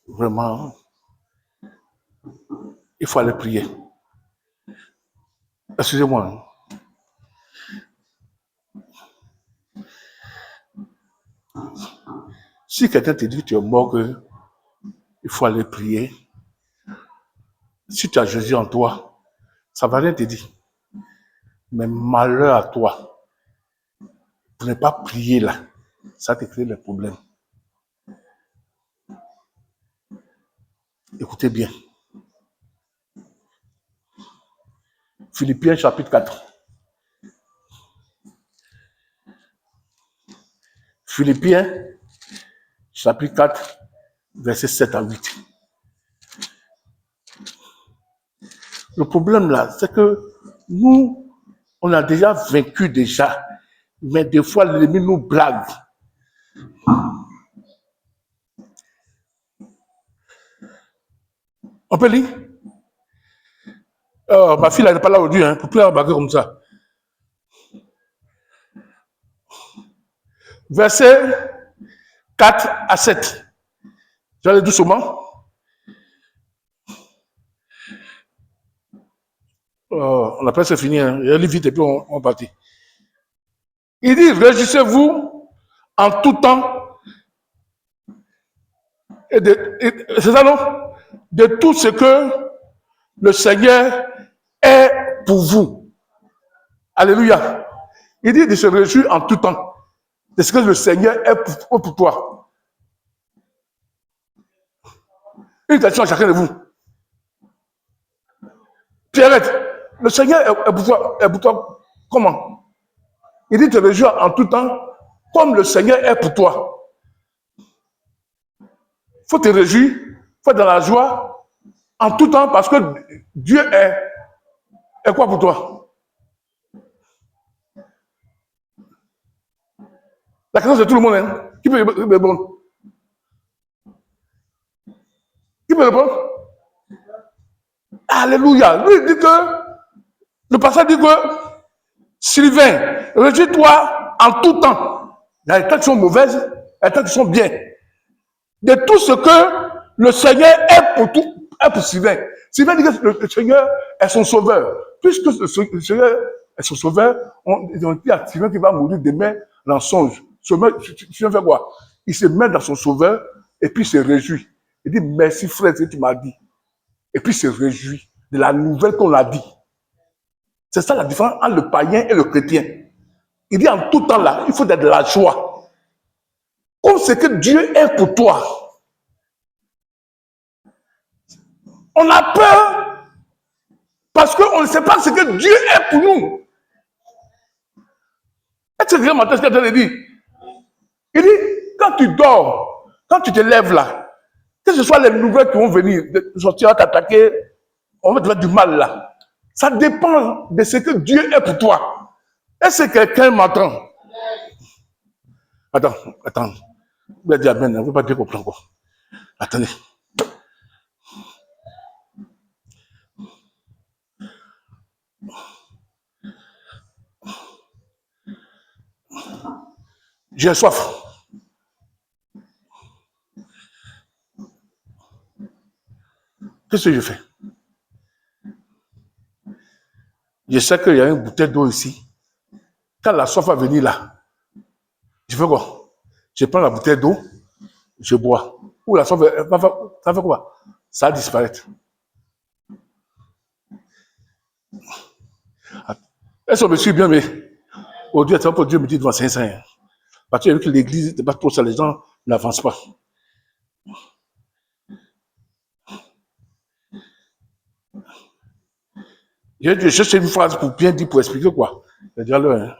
Vraiment, il faut aller prier. Excusez-moi. Si quelqu'un te dit que tu es mort, que il faut aller prier, si tu as Jésus en toi, ça ne va rien te dire. Mais malheur à toi, pour ne pas prier là, ça te crée des problèmes. Écoutez bien. Philippiens chapitre 4. Philippiens chapitre 4, versets 7 à 8. Le problème là, c'est que nous, on a déjà vaincu déjà, mais des fois l'ennemi nous blague. On peut lire? Ma fille n'est pas là aujourd'hui, hein, pour plus embarquer comme ça. Verset 4 à 7. J'allais doucement. On a presque fini. Hein. Il lit vite et puis on partit. Il dit, réjouissez-vous en tout temps. C'est ça, non? De tout ce que le Seigneur est pour vous. Alléluia. Il dit de se réjouir en tout temps. De ce que le Seigneur est pour toi. Une question à chacun de vous. Pierrette, le Seigneur est pour toi comment? Il dit de te réjouir en tout temps comme le Seigneur est pour toi. Il faut te réjouir, il faut être dans la joie en tout temps parce que Dieu est quoi pour toi? La question c'est tout le monde. Hein? Qui peut répondre? Qui peut répondre? Alléluia. Lui, il dit que, le passage dit que, Sylvain, réjouis-toi en tout temps. Il y a des temps qui sont mauvaises, il y a des temps qui sont bien. De tout ce que le Seigneur est pour tout, est pour Sylvain. Sylvain dit que le Seigneur est son sauveur. Puisque le Seigneur est son sauveur, ils ont dit à Sylvain qui va mourir demain dans le songe. Sylvain fait quoi? Il se met dans son sauveur et puis il se réjouit. Il dit merci frère, ce que tu m'as dit. Et puis il se réjouit de la nouvelle qu'on a dit. C'est ça la différence entre le païen et le chrétien. Il dit en tout temps là, il faut être de la joie. Comme ce que Dieu est pour toi. On a peur parce qu'on ne sait pas ce que Dieu est pour nous. Est-ce que c'est ce que je dit? Il dit, quand tu dors, quand tu te lèves là, que ce soit les nouvelles qui vont venir, tu vas t'attaquer, on va te faire du mal là. Ça dépend de ce que Dieu est pour toi. Est-ce que quelqu'un m'entend? Attends. Vous avez dit amen, on ne veut pas dire comprendre quoi. Attendez. J'ai soif. Qu'est-ce que je fais? Je sais qu'il y a une bouteille d'eau ici. Quand la soif va venir là, je fais quoi? Je prends la bouteille d'eau, je bois. Ou la soif, ça fait quoi? Ça va disparaître. Est-ce qu'on me suit bien, mais aujourd'hui, c'est pour Dieu me dit devant 500. Parce que vu que l'église n'est pas trop ça, les gens n'avancent pas. Je cherche une phrase pour bien dire, pour expliquer quoi. Je dis alors,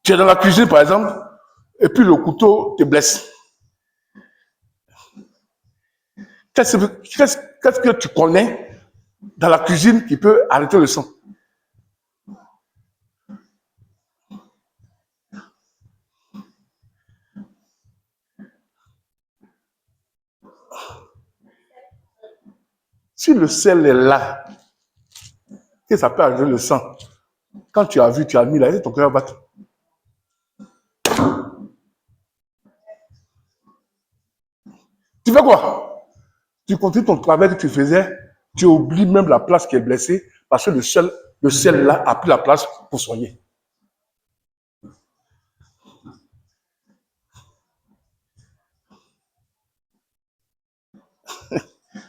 tu es dans la cuisine, par exemple, et puis le couteau te blesse. Qu'est-ce que tu connais dans la cuisine qui peut arrêter le sang? Si le sel est là, que ça peut arrêter le sang, quand tu as vu, tu as mis là, et ton cœur va battre. Tu fais quoi? Tu continues ton travail que tu faisais, tu oublies même la place qui est blessée, parce que le sel là a pris la place pour soigner.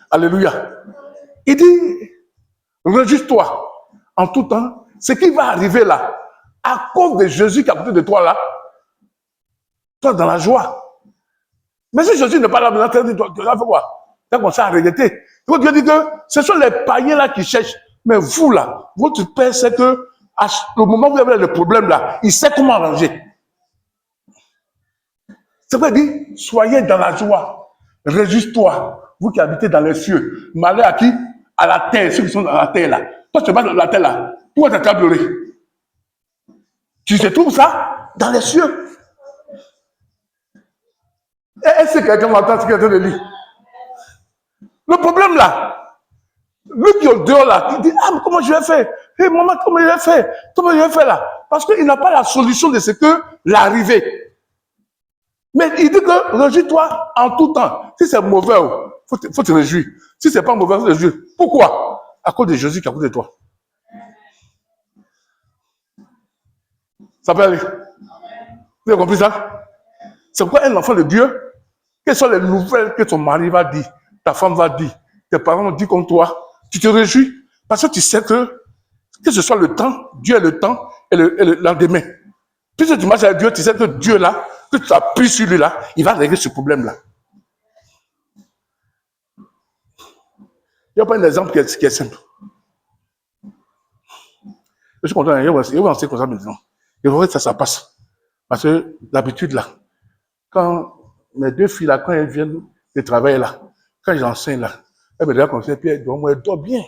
Alléluia. Il dit, réjouis-toi en tout temps. Ce qui va arriver là, à cause de Jésus qui est à côté de toi là, toi dans la joie. Mais si Jésus n'est pas là, tu vas faire quoi? Tu vas commencer à regretter. Dieu dit que ce sont les païens là qui cherchent. Mais vous là, votre Père sait que à le moment où vous avez le problème là, il sait comment arranger. C'est pourquoi il dit, soyez dans la joie. Réjouis-toi, vous qui habitez dans les cieux. Malheur à qui? À la terre, ceux qui sont dans la terre là. Toi, tu vas dans la terre là. Toi, tu as pleuré. Tu te trouves ça dans les cieux. Est-ce que quelqu'un m'entend ce que quelqu'un de lire? Le problème là, lui qui est au dehors là, il dit, ah, mais comment je vais faire? Hé, maman, comment je vais faire? Comment je vais faire là? Parce qu'il n'a pas la solution de ce que l'arrivée. Mais il dit que réjouis-toi en tout temps. Si c'est mauvais, il faut te réjouir. Si c'est pas mauvais, il faut te réjouir. Pourquoi? À cause de Jésus qui est à côté de toi. Ça peut aller. Vous avez compris ça? C'est pourquoi un enfant de Dieu, quelles sont les nouvelles que ton mari va dire, ta femme va dire, tes parents vont dire comme toi, tu te réjouis parce que tu sais que ce soit le temps, Dieu est le temps et le lendemain. Puisque tu marches avec Dieu, tu sais que Dieu là, que tu appuies sur lui là, il va régler ce problème là. Il n'y a pas un exemple qui est simple. Je suis content, il va lancer comme ça maintenant. Et vous voyez, ça passe. Parce que d'habitude là, quand mes deux filles là, quand elles viennent de travailler là, quand j'enseigne là, elles me regardent comme ça, puis elles dorment bien.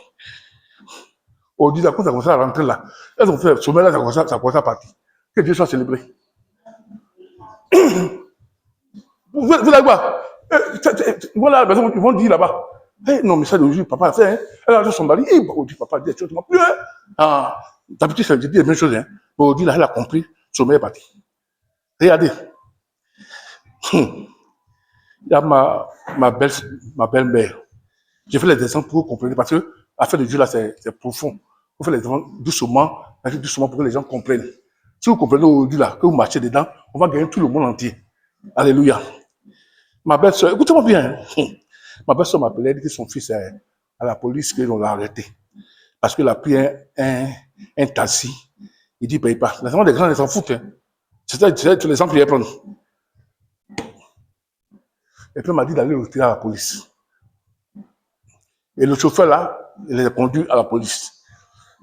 Aujourd'hui, là, quand ça commence à rentrer là, elles ont fait le sommeil là, ça commence à partir. Que Dieu soit célébré. Vous allez voir. Voilà, ils vont dire là-bas. Hey, non, mais ça, aujourd'hui, papa a fait. Hein. Elle a dit son mari. Aujourd'hui, papa a dit, tu ne m'as plus. Hein. Ah, d'habitude, ça dit la même chose. Hein. Mais aujourd'hui, là, elle a compris. Le sommeil est parti. Regardez. Il y a ma belle-mère. J'ai fait les exemples pour que vous compreniez. Parce que l'affaire de Dieu, là, c'est profond. Vous faites les exemples doucement pour que les gens comprennent. Si vous comprenez aujourd'hui, là, que vous marchez dedans, on va gagner tout le monde entier. Alléluia. Ma belle-sœur, écoutez-moi bien. Ma belle-sœur m'appelait, elle dit que son fils est à la police, qu'on l'a arrêté. Parce qu'il a pris un taxi. Il dit, paye pas. Les enfants des grands, ils s'en foutent. Hein. C'est les gens qui les prennent. Et puis, il m'a dit d'aller le retirer à la police. Et le chauffeur, là, il est conduit à la police.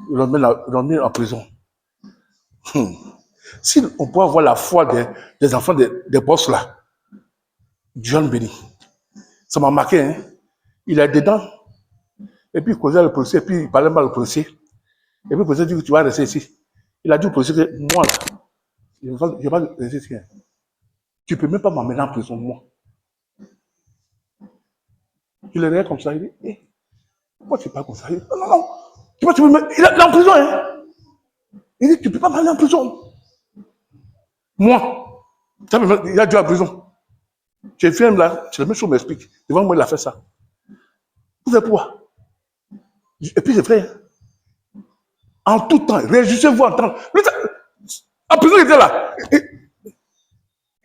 Ils l'ont mis en prison. Si on peut avoir la foi des enfants des boss, là, John béni. Ça m'a marqué, hein. Il est dedans. Et puis, il causait le policier, et puis il parlait mal au policier. Et puis, le policier dit que tu vas rester ici. Il a dit au policier que moi, là, je ne vais pas rester ici. Tu ne peux même pas m'emmener en prison, moi. Tu le regardes comme ça, il dit, hey, pourquoi tu parles comme ça? Il dit, non, non, il est en prison, hein. Il dit, tu ne peux pas m'emmener en prison. Moi, il a dû en prison. J'ai fait là, c'est la même chose, m'explique. Devant moi, il a fait ça. Vous faites quoi? Et puis c'est vrai. En tout temps, réjouissez-vous en temps. En prison, il était là.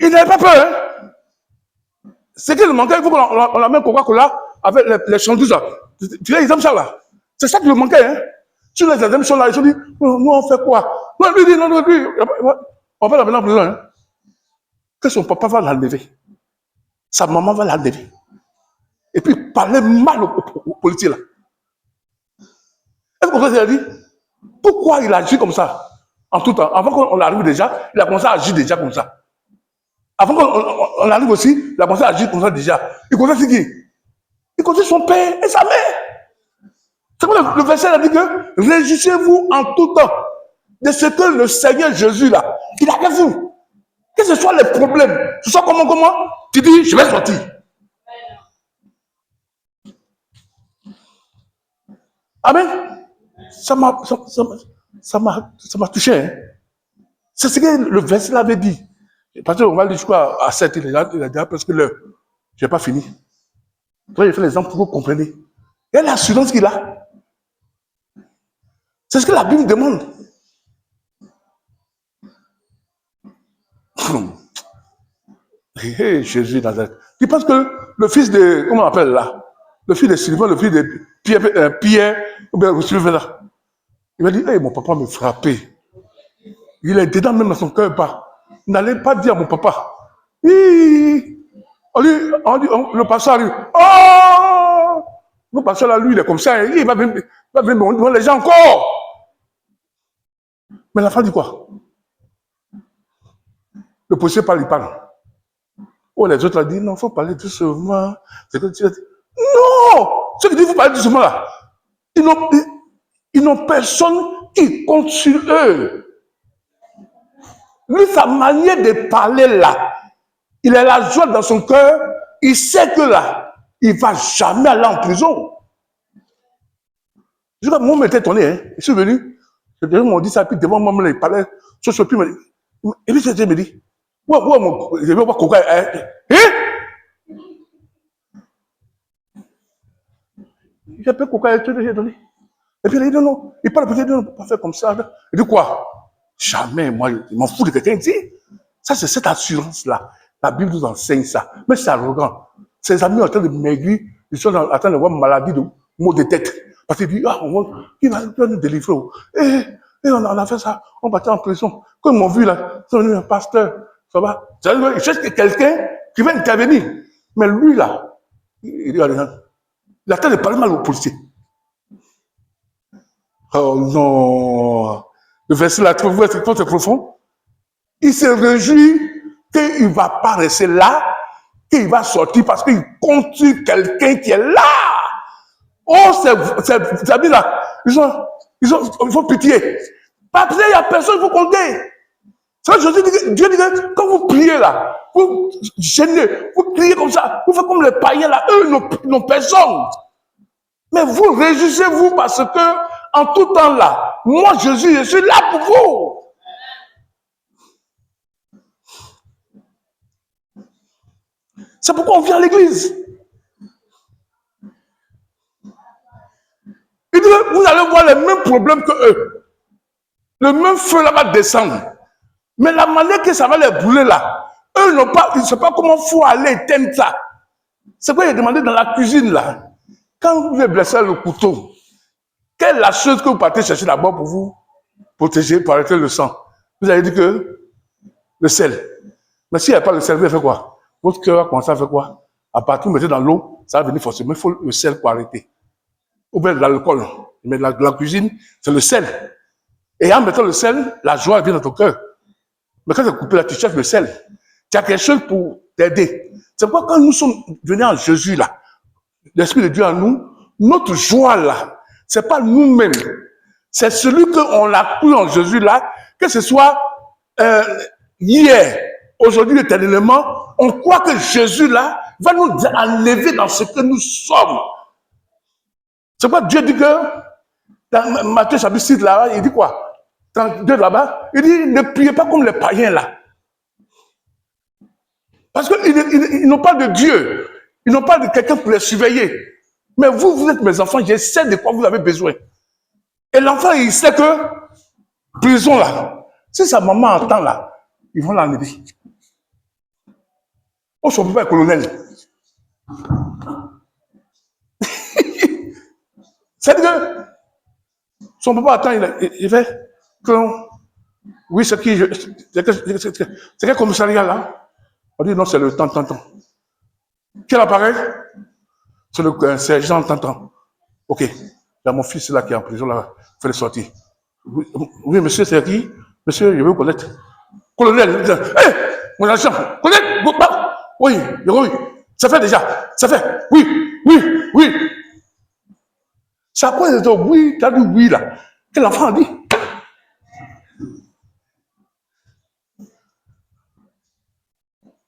Il n'avait pas peur. Hein? Ce qu'il manquait, il faut qu'on l'amène Coca-Cola avec les chandouses là. Tu vois, ils aiment ça là. C'est ça qui lui manquait. Hein? Sur les deuxièmes sont là, ils ont dit, nous on fait quoi? Non, lui dit, non, lui, on va l'amener en prison. Hein? Que son papa va l'enlever. Sa maman va l'enlever. Et puis parler mal au policier là. Est-ce que vous avez dit pourquoi il agit comme ça en tout temps? Avant qu'on arrive déjà, il a commencé à agir déjà comme ça. Avant qu'on arrive aussi, il a commencé à agir comme ça déjà. Il connaît qui? Il connaît son père et sa mère. C'est comme le verset a dit que réjouissez-vous en tout temps de ce que le Seigneur Jésus là, il a fait vous. Que ce soit les problèmes, ce soit comment, tu dis je vais sortir. Amen. Ça m'a touché. Hein. C'est ce que le verset l'avait dit. Parce qu'on va aller jusqu'à 7, il a déjà presque l'heure. Je n'ai pas fini. Toi, j'ai fait l'exemple pour que vous compreniez. Et l'assurance qu'il a. C'est ce que la Bible demande. Hey, Jésus Nazareth. Tu penses que le fils de, comment on appelle là? Le fils de Sylvain, le fils de Pierre, ou bien Sylvain là. Il m'a dit, hey, mon papa me frappait. Il est dedans même dans son cœur pas. N'allez pas dire à mon papa. Le pasteur lui, oh! Le pasteur là, lui, il est comme ça, il va venir devant les gens encore. Mais la femme dit quoi? Le policier parle, il parle. Oh, les autres ont dit, non, il faut parler doucement. C'est que tu as dit, non! Ceux qui disent, il faut parler doucement là. Ils n'ont personne qui compte sur eux. Lui, sa manière de parler là, il a la joie dans son cœur, il sait que là, il ne va jamais aller en prison. Moi, je m'étais étonné, hein. Je suis venu, ils m'ont dit ça, puis devant moi, il parlait, puis et puis c'était me dit, je vais voir Coca, hein? J'ai appelé Coca, j'ai donné. Et puis il a dit non, il parle peut-être, non, on ne peut pas faire comme ça. Il dit quoi? Jamais, moi, je m'en fous de quelqu'un. Il dit, ça c'est cette assurance-là. La Bible nous enseigne ça. Mais c'est arrogant. Ses amis sont en train de maigrir, ils sont en train d'avoir maladie de maux de tête. Parce qu'il dit, il va nous délivrer. Et on a fait ça, on partait en prison. Quand ils m'ont vu là, ils sont venus un pasteur, ça va. Il cherche quelqu'un qui va intervenir. Mais lui là, il a train de parler mal au policier. Oh non! Le verset là, tu vois, c'est profond. Il se réjouit qu'il ne va pas rester là, qu'il va sortir parce qu'il compte sur quelqu'un qui est là. Oh, ces amis là, il faut pitié. Parce qu'il n'y a personne, il faut compter. C'est vrai, Dieu dit que quand vous priez là, vous gênez, vous criez comme ça, vous faites comme les païens là, eux n'ont personne. Mais vous réjouissez-vous parce que, en tout temps là, moi Jésus, je suis là pour vous. C'est pourquoi on vient à l'église. Il dit, vous allez voir les mêmes problèmes que eux. Le même feu là va descendre. Mais la manière que ça va les brûler là, eux n'ont pas, ils ne savent pas comment il faut aller éteindre ça. C'est quoi il a demandé dans la cuisine là. Quand vous êtes blessé le couteau, quelle est la chose que vous partez chercher d'abord pour vous protéger, pour arrêter le sang? Vous avez dit que le sel. Mais s'il n'y a pas le sel, vous allez faire quoi? Votre cœur va commencer à faire quoi? À partir vous mettez dans l'eau, ça va venir forcément. Il faut le sel pour arrêter. Ou bien de l'alcool. Mais la cuisine, c'est le sel. Et en mettant le sel, la joie vient dans ton cœur. Mais quand tu as coupé là, tu cherches le sel. Tu as quelque chose pour t'aider. C'est pourquoi quand nous sommes venus en Jésus là, l'Esprit de Dieu en nous, notre joie là, c'est pas nous-mêmes. C'est celui qu'on a cru en Jésus là, que ce soit hier, aujourd'hui, éternellement, on croit que Jésus là va nous enlever dans ce que nous sommes. C'est pourquoi Dieu dit que dans Matthieu chapitre 6 là, il dit quoi? 32 là-bas, il dit ne priez pas comme les païens là. Parce qu'ils n'ont pas de Dieu. Ils n'ont pas de quelqu'un pour les surveiller. Mais vous, vous êtes mes enfants, je sais de quoi vous avez besoin. Et l'enfant, il sait que, prison là, si sa maman entend là, ils vont l'enlever. Oh, son papa est colonel. C'est-à-dire que son papa attend, il fait que, oui, c'est qui, c'est quel commissariat là? On dit non, c'est le temps. Quel appareil? C'est le sergent Tantan. Ok, il y a mon fils là qui est en prison là, il fait le sortir. Oui, monsieur, c'est qui? Monsieur, je veux vous connaître. Colonel, il dit, hé, mon agent, colonel, oui, ça fait déjà, ça fait, oui. C'est à quoi il dit oui, tu as dit oui là. Quel enfant a dit?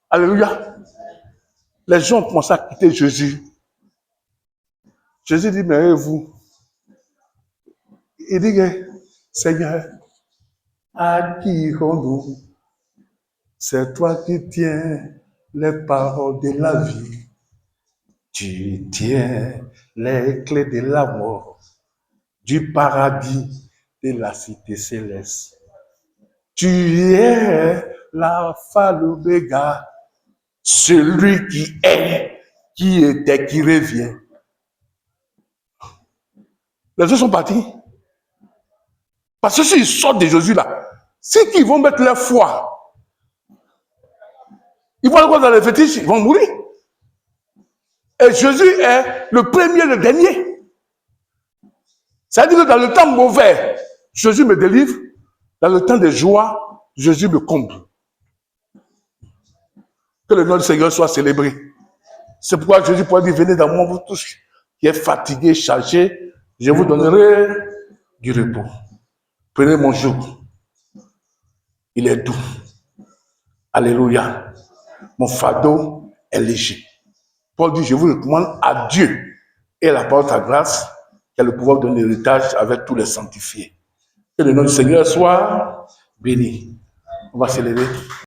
Alléluia. Les gens ont commencé à quitter Jésus. Jésus dit, mais vous, il dit, Seigneur, à qui irons-nous? C'est toi qui tiens les paroles de la vie. Tu tiens les clés de la mort, du paradis, de la cité céleste. Tu es l'alpha, l'oméga, celui qui est, qui était, qui revient. Les autres sont partis. Parce que s'ils sortent de Jésus là, c'est qu'ils vont mettre leur foi. Ils vont aller dans les fétiches, ils vont mourir. Et Jésus est le premier, le dernier. C'est-à-dire que dans le temps mauvais, Jésus me délivre. Dans le temps de joie, Jésus me comble. Que le nom du Seigneur soit célébré. C'est pourquoi Jésus pourrait dire, venez dans moi, vous tous qui êtes fatigués, chargés, je vous donnerai du repos. Prenez mon joug. Il est doux. Alléluia. Mon fardeau est léger. Paul dit, je vous recommande à Dieu et la parole de sa grâce, qui a le pouvoir de donner l'héritage avec tous les sanctifiés. Que le nom du Seigneur soit béni. On va s'élever.